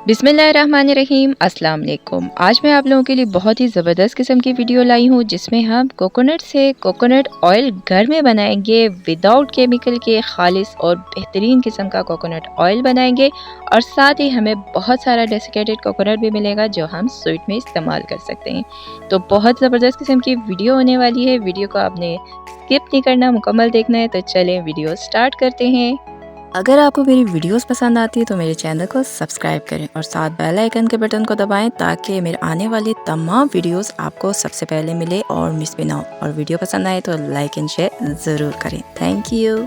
बिस्मिल्लाहिर्रहमानिर्रहीम अस्सलाम वालेकुम। आज मैं आप लोगों के लिए बहुत ही ज़बरदस्त किस्म की वीडियो लाई हूँ जिसमें हम कोकोनट से कोकोनट ऑयल घर में बनाएंगे विदाउट केमिकल के खालिस और बेहतरीन किस्म का कोकोनट ऑयल बनाएंगे और साथ ही हमें बहुत सारा डेसिकेटेड कोकोनट भी मिलेगा जो हम स्वीट में इस्तेमाल कर सकते हैं। तो बहुत ज़बरदस्त किस्म की वीडियो होने वाली है। वीडियो को आपने स्किप नहीं करना, मुकम्मल देखना है। तो चलें वीडियो स्टार्ट करते हैं। अगर आपको मेरी वीडियोस पसंद आती है तो मेरे चैनल को सब्सक्राइब करें और साथ बेल आइकन के बटन को दबाएं ताकि मेरे आने वाली तमाम वीडियोस आपको सबसे पहले मिले और मिस भी ना हो। और वीडियो पसंद आए तो लाइक एंड शेयर ज़रूर करें। Thank you.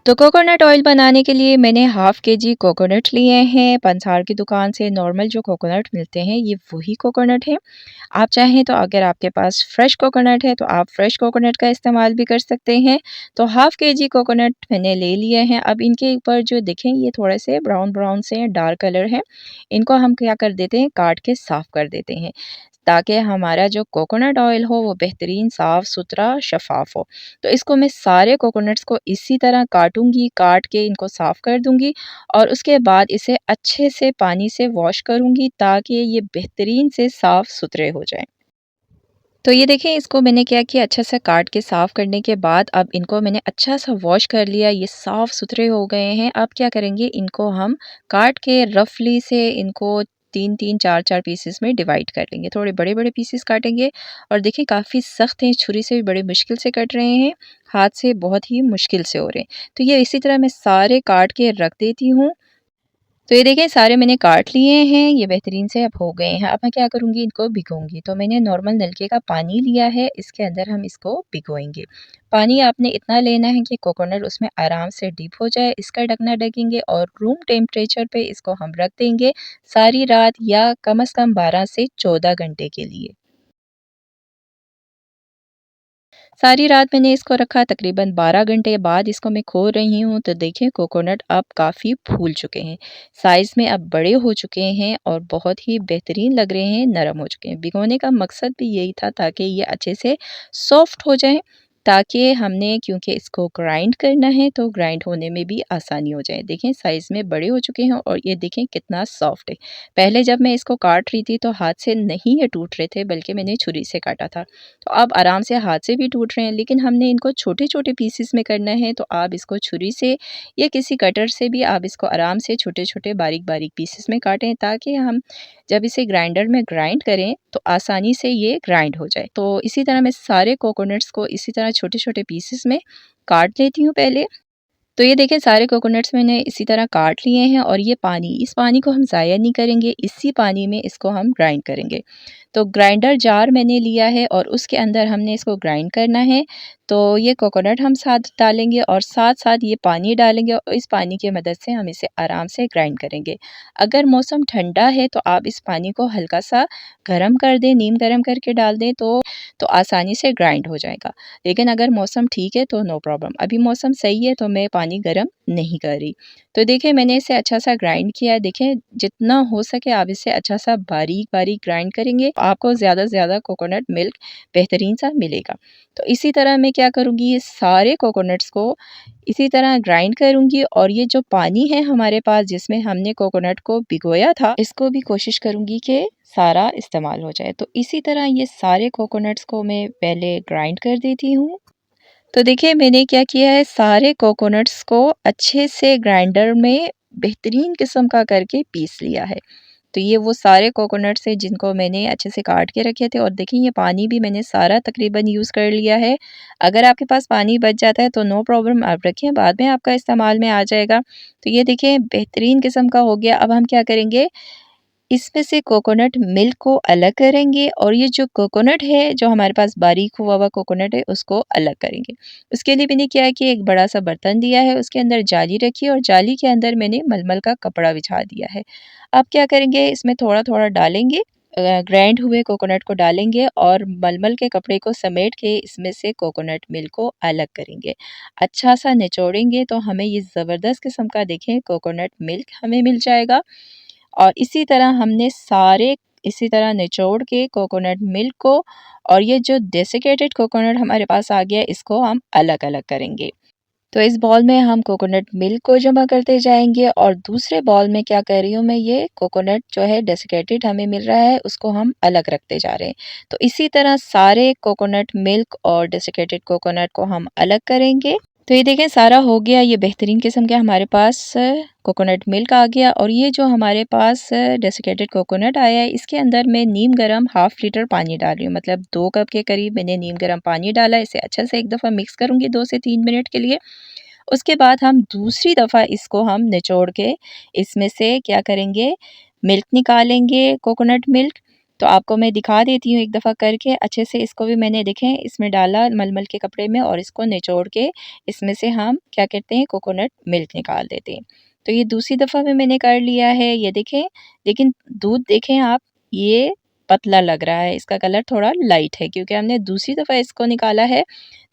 तो कोकोनट ऑयल बनाने के लिए मैंने हाफ़ केजी कोकोनट लिए हैं। पंसार की दुकान से नॉर्मल जो कोकोनट मिलते हैं ये वही कोकोनट है। आप चाहें तो अगर आपके पास फ्रेश कोकोनट है तो आप फ्रेश कोकोनट का इस्तेमाल भी कर सकते हैं। तो हाफ़ केजी कोकोनट मैंने ले लिए हैं। अब इनके ऊपर जो देखें ये थोड़े से ब्राउन ब्राउन से डार्क कलर है। इनको हम क्या कर देते हैं, काट के साफ़ कर देते हैं ताकि हमारा जो कोकोनट ऑयल हो वो बेहतरीन साफ़ सुथरा शफ़ाफ़ हो। तो इसको मैं सारे कोकोनट्स को इसी तरह काटूँगी, काट के इनको साफ़ कर दूँगी और उसके बाद इसे अच्छे से पानी से वॉश करूँगी ताकि ये बेहतरीन से साफ़ सुथरे हो जाएँ। तो ये देखें इसको मैंने क्या किया, अच्छा सा काट के साफ़ करने के बाद अब इनको मैंने अच्छा सा वॉश कर लिया, ये साफ़ सुथरे हो गए हैं। अब क्या करेंगे, इनको हम काट के रफ़ली से इनको 3-3 4-4 पीसेस में डिवाइड कर लेंगे। थोड़े बड़े-बड़े पीसेस काटेंगे और देखिए काफ़ी सख्त हैं, छुरी से भी बड़ी मुश्किल से कट रहे हैं, हाथ से बहुत ही मुश्किल से हो रहे हैं। तो ये इसी तरह मैं सारे काट के रख देती हूँ। तो ये देखें सारे मैंने काट लिए हैं, ये बेहतरीन से अब हो गए हैं। अब मैं क्या करूँगी, इनको भिगोऊँगी। तो मैंने नॉर्मल नलके का पानी लिया है, इसके अंदर हम इसको भिगोएँगे। पानी आपने इतना लेना है कि कोकोनट उसमें आराम से डिप हो जाए। इसका ढकना ढकेंगे और रूम टेम्परेचर पे इसको हम रख देंगे सारी रात या कम से कम 12 से 14 घंटे के लिए। सारी रात मैंने इसको रखा, तकरीबन 12 घंटे बाद इसको मैं खोल रही हूँ तो देखिए कोकोनट अब काफ़ी फूल चुके हैं, साइज़ में अब बड़े हो चुके हैं और बहुत ही बेहतरीन लग रहे हैं, नरम हो चुके हैं। भिगोने का मकसद भी यही था ताकि ये अच्छे से सॉफ्ट हो जाएँ, ताकि हमने क्योंकि इसको ग्राइंड करना है तो ग्राइंड होने में भी आसानी हो जाए। देखें साइज़ में बड़े हो चुके हैं और ये देखें कितना सॉफ्ट है। पहले जब मैं इसको काट रही थी तो हाथ से नहीं ये टूट रहे थे बल्कि मैंने छुरी से काटा था। तो अब आराम से हाथ से भी टूट रहे हैं, लेकिन हमने इनको छोटे-छोटे पीसेस में करना है तो आप इसको छुरी से या किसी कटर से भी आप इसको आराम से छोटे-छोटे बारीक-बारीक पीसेस में काटें ताकि हम जब इसे ग्राइंडर में ग्राइंड करें तो आसानी से ये ग्राइंड हो जाए। तो इसी तरह मैं सारे कोकोनट्स को इसी तरह छोटे-छोटे पीसेस में काट लेती हूँ पहले। तो ये देखें सारे कोकोनट्स मैंने इसी तरह काट लिए हैं और ये पानी, इस पानी को हम ज़ाया नहीं करेंगे, इसी पानी में इसको हम ग्राइंड करेंगे। तो ग्राइंडर जार मैंने लिया है और उसके अंदर हमने इसको ग्राइंड करना है। तो ये कोकोनट हम साथ डालेंगे और साथ-साथ ये पानी डालेंगे और इस पानी की मदद से हम इसे आराम से ग्राइंड करेंगे। अगर मौसम ठंडा है तो आप इस पानी को हल्का-सा गरम कर दें, नीम गरम करके डाल दें तो आसानी से ग्राइंड हो जाएगा। लेकिन अगर मौसम ठीक है तो नो प्रॉब्लम। अभी मौसम सही है तो मैं पानी गरम नहीं कर रही। तो देखिए मैंने इसे अच्छा-सा ग्राइंड किया है। देखें जितना हो सके आप इसे अच्छा-सा बारीक-बारीक ग्राइंड करेंगे, आपको ज़्यादा से ज़्यादा कोकोनट मिल्क बेहतरीन-सा मिलेगा। तो इसी तरह मैं क्या करूँगी, ये सारे कोकोनट्स को इसी तरह ग्राइंड करूँगी और ये जो पानी है हमारे पास जिसमें हमने कोकोनट को भिगोया था, इसको भी कोशिश करूँगी कि सारा इस्तेमाल हो जाए। तो इसी तरह ये सारे कोकोनट्स को मैं पहले ग्राइंड कर देती हूँ। तो देखिए मैंने क्या किया है, सारे कोकोनट्स को अच्छे से ग्राइंडर में बेहतरीन किस्म का करके पीस लिया है। तो ये वो सारे कोकोनट्स हैं जिनको मैंने अच्छे से काट के रखे थे और देखिए ये पानी भी मैंने सारा तकरीबन यूज़ कर लिया है। अगर आपके पास पानी बच जाता है तो नो प्रॉब्लम, आप रखें, बाद में आपका इस्तेमाल में आ जाएगा। तो ये देखिए बेहतरीन किस्म का हो गया। अब हम क्या करेंगे, इसमें से कोकोनट मिल्क को अलग करेंगे और ये जो कोकोनट है, जो हमारे पास बारीक हुआ हुआ कोकोनट है, उसको अलग करेंगे। उसके लिए मैंने क्या है कि एक बड़ा-सा बर्तन लिया है, उसके अंदर जाली रखी है और जाली के अंदर मैंने मलमल का कपड़ा बिछा दिया है। अब क्या करेंगे, इसमें थोड़ा-थोड़ा डालेंगे, ग्राइंड हुए कोकोनट को डालेंगे और मलमल के कपड़े को समेट के इसमें से कोकोनट मिल्क को अलग करेंगे। अच्छा-सा निचोड़ेंगे तो हमें ये ज़बरदस्त किस्म का देखें कोकोनट मिल्क हमें मिल जाएगा। और इसी तरह हमने सारे इसी तरह निचोड़ के कोकोनट मिल्क को और ये जो डेसिकेटेड कोकोनट हमारे पास आ गया इसको हम अलग-अलग करेंगे। तो इस बाउल में हम कोकोनट मिल्क को जमा करते जाएँगे और दूसरे बाउल में क्या कर रही हूँ मैं, ये कोकोनट जो है डेसिकेटेड हमें मिल रहा है उसको हम अलग रखते जा रहे हैं। तो इसी तरह सारे कोकोनट मिल्क और डेसिकेटेड कोकोनट को हम अलग करेंगे। तो ये देखें सारा हो गया, ये बेहतरीन किस्म के हमारे पास कोकोनट मिल्क आ गया और ये जो हमारे पास डेसिकेटेड कोकोनट आया है इसके अंदर मैं नीम गरम हाफ़ लीटर पानी डाल रही हूँ, मतलब 2 कप के करीब मैंने नीम गरम पानी डाला। इसे अच्छा से एक दफ़ा मिक्स करूँगी 2 से 3 मिनट के लिए। उसके बाद हम दूसरी दफ़ा इसको हम निचोड़ के इसमें से क्या करेंगे, मिल्क निकालेंगे, कोकोनट मिल्क। तो आपको मैं दिखा देती हूँ एक दफ़ा करके, अच्छे से इसको भी मैंने देखें इसमें डाला मलमल के कपड़े में और इसको निचोड़ के इसमें से हम क्या कहते हैं कोकोनट मिल्क निकाल देते हैं। तो ये दूसरी दफ़ा भी मैंने कर लिया है, ये देखें। लेकिन दूध देखें आप, ये पतला लग रहा है, इसका कलर थोड़ा लाइट है क्योंकि हमने दूसरी दफ़ा इसको निकाला है।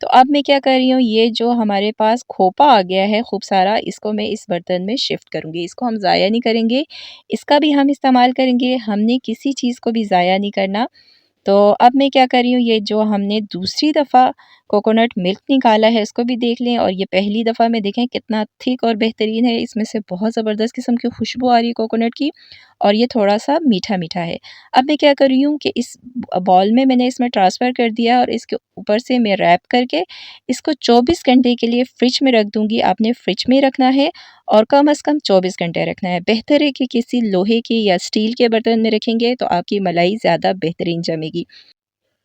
तो अब मैं क्या कर रही हूँ, ये जो हमारे पास खोपा आ गया है खूब सारा, इसको मैं इस बर्तन में शिफ्ट करूँगी। इसको हम ज़ाया नहीं करेंगे, इसका भी हम इस्तेमाल करेंगे, हमने किसी चीज़ को भी ज़ाया नहीं करना। तो अब मैं क्या कर रही हूँ, ये जो हमने दूसरी दफ़ा कोकोनट मिल्क निकाला है इसको भी देख लें और ये पहली दफ़ा में देखें कितना थिक और बेहतरीन है, इसमें से बहुत ज़बरदस्त किस्म की खुशबू आ रही है कोकोनट की और ये थोड़ा-सा मीठा-मीठा है। अब मैं क्या कर रही हूँ कि इस बाउल में मैंने इसमें ट्रांसफ़र कर दिया और इसके ऊपर से मैं रैप करके इसको 24 घंटे के लिए फ्रिज में रख दूँगी। आपने फ्रिज में रखना है और कम से कम 24 घंटे रखना है। बेहतर है कि किसी लोहे के या स्टील के बर्तन में रखेंगे तो आपकी मलाई ज़्यादा बेहतरीन जमेगी।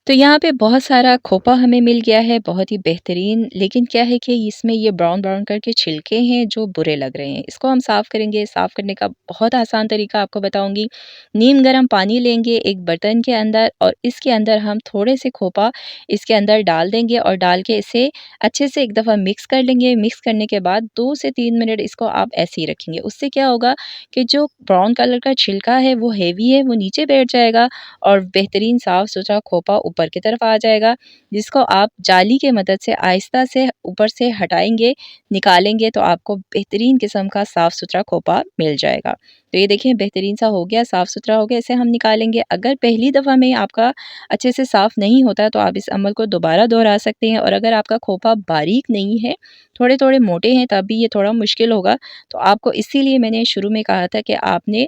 तो यहाँ पे बहुत सारा खोपा हमें मिल गया है, बहुत ही बेहतरीन। लेकिन क्या है कि इसमें ये ब्राउन-ब्राउन करके छिलके हैं जो बुरे लग रहे हैं। इसको हम साफ़ करेंगे, साफ़ करने का बहुत आसान तरीका आपको बताऊँगी। नीम गर्म पानी लेंगे एक बर्तन के अंदर और इसके अंदर हम थोड़े से खोपा इसके अंदर डाल देंगे और डाल के इसे अच्छे से एक दफ़ा मिक्स कर लेंगे। मिक्स करने के बाद 2 से 3 मिनट इसको आप ऐसे ही रखेंगे। उससे क्या होगा कि जो ब्राउन कलर का छिलका है वो हेवी है, वो नीचे बैठ जाएगा और बेहतरीन साफ़-सुथरा खोपा ऊपर की तरफ आ जाएगा, जिसको आप जाली की मदद से आहिस्ता से ऊपर से हटाएँगे, निकालेंगे तो आपको बेहतरीन किस्म का साफ़-सुथरा खोपा मिल जाएगा। तो ये देखिए बेहतरीन सा हो गया, साफ़-सुथरा हो गया, इसे हम निकालेंगे। अगर पहली दफ़ा में आपका अच्छे से साफ़ नहीं होता तो आप इस अमल को दोबारा दोहरा सकते हैं और अगर आपका खोपा बारीक नहीं है, थोड़े-थोड़े मोटे हैं तब भी ये थोड़ा मुश्किल होगा। तो आपको इसीलिए मैंने शुरू में कहा था कि आपने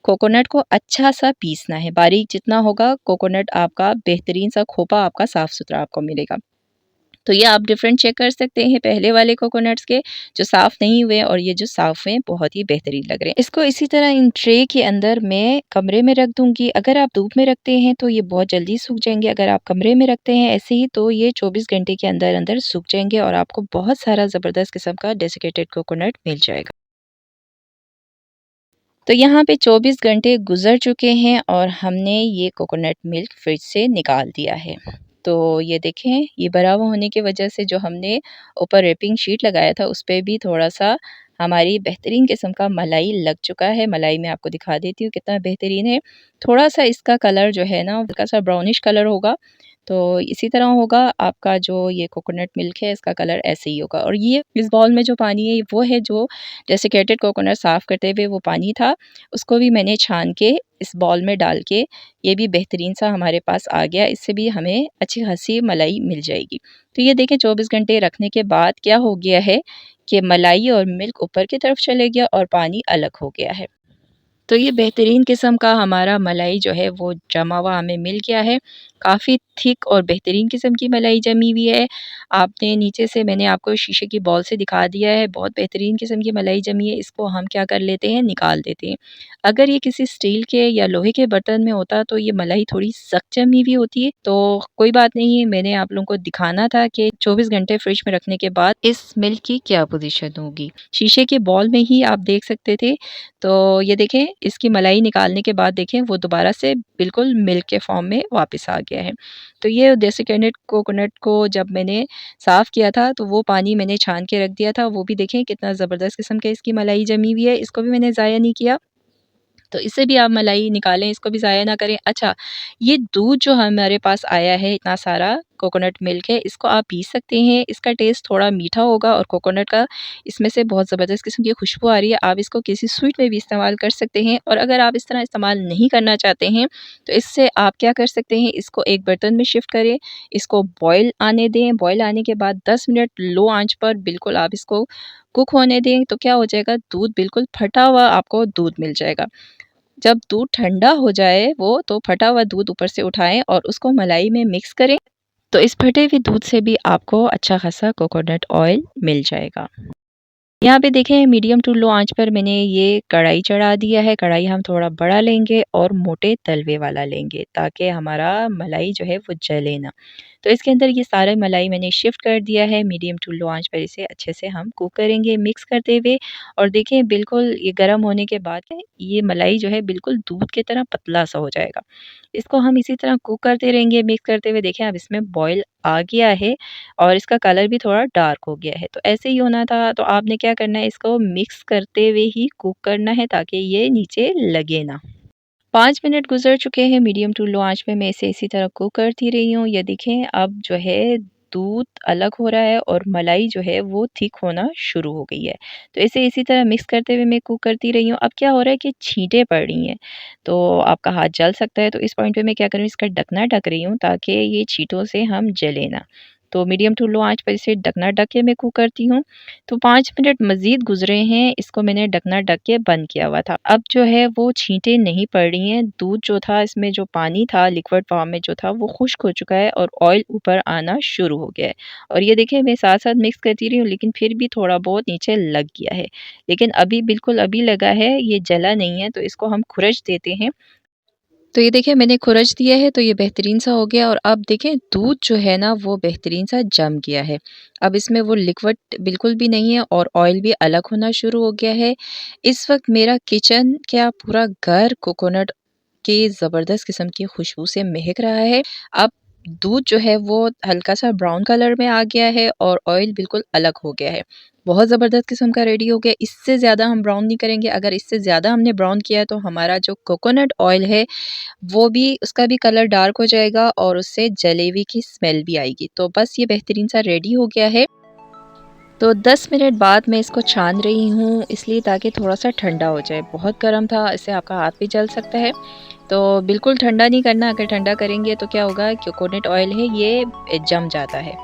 कोकोनट को अच्छा-सा पीसना है, बारीक जितना होगा कोकोनट आपका बेहतरीन-सा खोपा आपका साफ़-सुथरा आपको मिलेगा। तो ये आप डिफ़रेंट चेक कर सकते हैं पहले वाले कोकोनट्स के जो साफ़ नहीं हुए और ये जो साफ़ हैं बहुत ही बेहतरीन लग रहे हैं। इसको इसी तरह इन ट्रे के अंदर मैं कमरे में रख दूँगी। अगर आप धूप में रखते हैं तो ये बहुत जल्दी सूख जाएँगे, अगर आप कमरे में रखते हैं ऐसे ही तो ये 24 घंटे के अंदर-अंदर सूख जाएँगे और आपको बहुत सारा ज़बरदस्त किस्म का डेसिकेटेड कोकोनट मिल जाएगा। तो यहाँ पे 24 घंटे गुज़र चुके हैं और हमने ये कोकोनट मिल्क फ्रिज से निकाल दिया है। तो ये देखें, ये भरा हुआ होने की वजह से जो हमने ऊपर रैपिंग शीट लगाया था, उस पे भी थोड़ा-सा हमारी बेहतरीन किस्म का मलाई लग चुका है। मलाई मैं आपको दिखा देती हूँ कितना बेहतरीन है। थोड़ा-सा इसका कलर जो है ना, हल्का-सा ब्राउनिश कलर होगा। तो इसी तरह होगा आपका जो ये कोकोनट मिल्क है, इसका कलर ऐसे ही होगा और ये इस बाउल में जो पानी है, वो है जो डेसिकेटेड कोकोनट साफ़ करते हुए वो पानी था, उसको भी मैंने छान के इस बाउल में डाल के ये भी बेहतरीन-सा हमारे पास आ गया। इससे भी हमें अच्छी खासी मलाई मिल जाएगी। तो ये देखें 24 घंटे रखने के बाद क्या हो गया है कि मलाई और मिल्क ऊपर की तरफ चले गया और पानी अलग हो गया है। तो ये बेहतरीन किस्म का हमारा मलाई जो है वो जमा हुआ हमें मिल गया है। काफ़ी थिक और बेहतरीन किस्म की मलाई जमी हुई है। आपने नीचे से मैंने आपको शीशे की बॉल से दिखा दिया है, बहुत बेहतरीन किस्म की मलाई जमी है। इसको हम क्या कर लेते हैं, निकाल देते हैं। अगर ये किसी स्टील के या लोहे के बर्तन में होता तो ये मलाई थोड़ी सख्त जमी हुई होती है, तो कोई बात नहीं है, मैंने आप लोगों को दिखाना था कि 24 घंटे फ्रिज में रखने के बाद इस मिल्क की क्या पोज़ीशन होगी। शीशे के बॉल में ही आप देख सकते थे। तो ये देखें इसकी मलाई निकालने के बाद देखें वो दोबारा से बिल्कुल मिल्क के फॉर्म में वापस आ गया है। तो ये डेसिकेटेड कोकोनट को जब मैंने साफ़ किया था तो वो पानी मैंने छान के रख दिया था, वो भी देखें कितना ज़बरदस्त किस्म का इसकी मलाई जमी हुई है, इसको भी मैंने ज़ाया नहीं किया। तो इससे भी आप मलाई निकालें, इसको भी ज़ाया ना करें। अच्छा, ये दूध जो हमारे पास आया है इतना सारा, कोकोनट मिल्क है, इसको आप पी सकते हैं। इसका टेस्ट थोड़ा मीठा होगा और कोकोनट का इसमें से बहुत ज़बरदस्त किस्म की खुशबू आ रही है। आप इसको किसी स्वीट में भी इस्तेमाल कर सकते हैं और अगर आप इस तरह इस्तेमाल नहीं करना चाहते हैं, तो इससे आप क्या कर सकते हैं, इसको एक बर्तन में शिफ्ट करें, इसको बॉयल आने दें। बॉयल आने के बाद 10 मिनट लो आँच पर बिल्कुल आप इसको कुक होने दें, तो क्या हो जाएगा, दूध बिल्कुल फटा हुआ आपको दूध मिल जाएगा। जब दूध ठंडा हो जाए वो, तो फटा हुआ दूध ऊपर से उठाएँ और उसको मलाई में मिक्स करें, तो इस फटे हुए दूध से भी आपको अच्छा खासा कोकोनट ऑयल मिल जाएगा। यहाँ पे देखें मीडियम टू लो आंच पर मैंने ये कढ़ाई चढ़ा दिया है। कढ़ाई हम थोड़ा बड़ा लेंगे और मोटे तलवे वाला लेंगे ताकि हमारा मलाई जो है वो जले ना। तो इसके अंदर ये सारा मलाई मैंने शिफ्ट कर दिया है। मीडियम टू लो आंच पर इसे अच्छे से हम कुक करेंगे मिक्स करते हुए और देखें बिल्कुल ये गर्म होने के बाद ये मलाई जो है बिल्कुल दूध की तरह पतला सा हो जाएगा। इसको हम इसी तरह कुक करते रहेंगे मिक्स करते हुए। देखें अब इसमें बॉयल आ गया है और इसका कलर भी थोड़ा डार्क हो गया है। तो ऐसे ही होना था, तो आपने क्या करना है, इसको मिक्स करते हुए ही कुक करना है ताकि ये नीचे लगे ना। 5 मिनट गुज़र चुके हैं मीडियम टू लो आँच में मैं इसे इसी तरह कुक करती रही हूँ। ये देखें अब जो है दूध अलग हो रहा है और मलाई जो है वो थिक होना शुरू हो गई है। तो इसे इसी तरह मिक्स करते हुए मैं कुक करती रही हूँ। अब क्या हो रहा है कि छींटें पड़ रही हैं, तो आपका हाथ जल सकता है। तो इस पॉइंट पे मैं क्या कर रही हूँ, इसका ढकना ढक रही हूँ ताकि ये छींटों से हम जले ना। तो मीडियम टू लो आँच पर इसे ढकना ढक के मैं कुक करती हूँ। तो 5 मिनट मज़ीद गुज़रे हैं, इसको मैंने ढकना ढक के बंद किया हुआ था। अब जो है वो छींटें नहीं पड़ रही हैं, दूध जो था इसमें जो पानी था लिक्विड फॉर्म में जो था वो खुश्क हो चुका है और ऑयल ऊपर आना शुरू हो गया है। और ये देखिए मैं साथ-साथ मिक्स करती रही हूँ लेकिन फिर भी थोड़ा बहुत नीचे लग गया है। लेकिन अभी बिल्कुल अभी लगा है, ये जला नहीं है, तो इसको हम खुरच देते हैं। तो ये देखिए मैंने खुरच दिया है तो ये बेहतरीन सा हो गया और अब देखें दूध जो है ना वो बेहतरीन सा जम गया है। अब इसमें वो लिक्विड बिल्कुल भी नहीं है और ऑयल भी अलग होना शुरू हो गया है। इस वक़्त मेरा किचन क्या पूरा घर कोकोनट की ज़बरदस्त किस्म की खुशबू से महक रहा है। अब दूध जो है वो हल्का-सा ब्राउन कलर में आ गया है और ऑयल बिल्कुल अलग हो गया है। बहुत ज़बरदस्त किस्म का रेडी हो गया। इससे ज़्यादा हम ब्राउन नहीं करेंगे, अगर इससे ज़्यादा हमने ब्राउन किया तो हमारा जो कोकोनट ऑयल है वो भी उसका भी कलर डार्क हो जाएगा और उससे जलेबी की स्मेल भी आएगी। तो बस ये बेहतरीन सा रेडी हो गया है। तो 10 मिनट बाद मैं इसको छान रही हूँ इसलिए ताकि थोड़ा-सा ठंडा हो जाए। बहुत गर्म था, इससे आपका हाथ भी जल सकता है। तो बिल्कुल ठंडा नहीं करना, अगर ठंडा करेंगे तो क्या होगा, कोकोनट ऑयल है ये जम जाता है।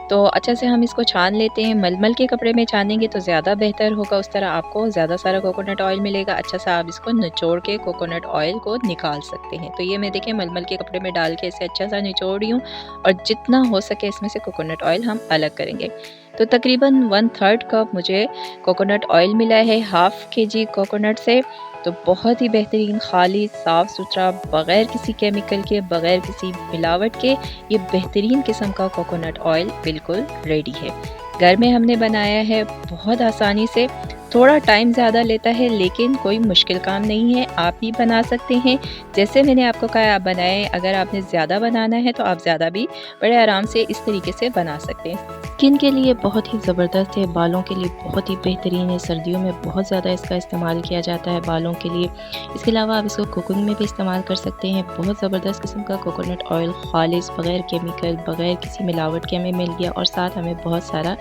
तो अच्छे से हम इसको छान लेते हैं। मलमल के कपड़े में छानेंगे तो ज़्यादा बेहतर होगा, उस तरह आपको ज़्यादा सारा कोकोनट ऑयल मिलेगा। अच्छा सा आप इसको निचोड़ के कोकोनट ऑयल को निकाल सकते हैं। तो ये मैं देखिए मलमल के कपड़े में डाल के इसे अच्छा सा निचोड़ रही हूँ और जितना हो सके इसमें से कोकोनट ऑयल हम अलग करेंगे। तो तकरीबन 1/3 कप मुझे कोकोनट ऑयल मिला है हाफ़ केजी कोकोनट से। तो बहुत ही बेहतरीन, खालिस, साफ़-सुथरा, बग़ैर किसी केमिकल के, बग़ैर किसी मिलावट के ये बेहतरीन किस्म का कोकोनट ऑयल बिल्कुल रेडी है। घर में हमने बनाया है बहुत आसानी से। थोड़ा टाइम ज़्यादा लेता है लेकिन कोई मुश्किल काम नहीं है, आप भी बना सकते हैं। जैसे मैंने आपको कहा आप बनाएँ, अगर आपने ज़्यादा बनाना है तो आप ज़्यादा भी बड़े आराम से इस तरीके से बना सकते हैं। स्किन के लिए बहुत ही ज़बरदस्त है, बालों के लिए बहुत ही बेहतरीन है, सर्दियों में बहुत ज़्यादा इसका इस्तेमाल किया जाता है बालों के लिए। इसके अलावा आप इसको कुकिंग में भी इस्तेमाल कर सकते हैं। बहुत ज़बरदस्त किस्म का कोकोनट ऑयल खालिस, बग़ैर केमिकल, बग़ैर किसी मिलावट के हमें मिल गया और साथ हमें बहुत सारा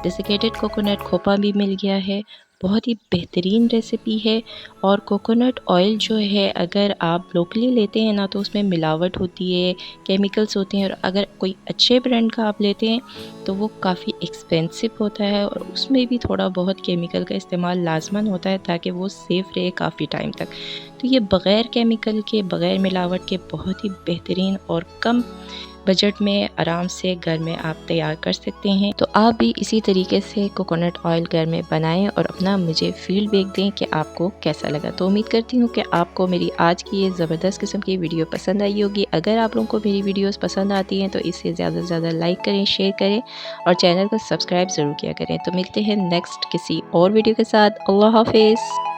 डेसिकेटेड कोकोनट खोपा भी मिल गया है। बहुत ही बेहतरीन रेसिपी है और कोकोनट ऑयल जो है अगर आप लोकली लेते हैं ना तो उसमें मिलावट होती है, केमिकल्स होते हैं और अगर कोई अच्छे ब्रांड का आप लेते हैं तो वो काफ़ी एक्सपेंसिव होता है और उसमें भी थोड़ा बहुत केमिकल का इस्तेमाल लाज़मन होता है ताकि वो सेफ़ रहे काफ़ी टाइम तक। तो ये बग़ैर केमिकल के, बग़ैर मिलावट के बहुत ही बेहतरीन और कम बजट में आराम से घर में आप तैयार कर सकते हैं। तो आप भी इसी तरीके से कोकोनट ऑयल घर में बनाएं और अपना मुझे फीडबैक दें कि आपको कैसा लगा। तो उम्मीद करती हूँ कि आपको मेरी आज की ये ज़बरदस्त किस्म की वीडियो पसंद आई होगी। अगर आप लोगों को मेरी वीडियोस पसंद आती हैं तो इसे ज़्यादा से ज़्यादा लाइक करें, शेयर करें और चैनल को सब्सक्राइब ज़रूर किया करें। तो मिलते हैं नेक्स्ट किसी और वीडियो के साथ। अल्लाह हाफिज़।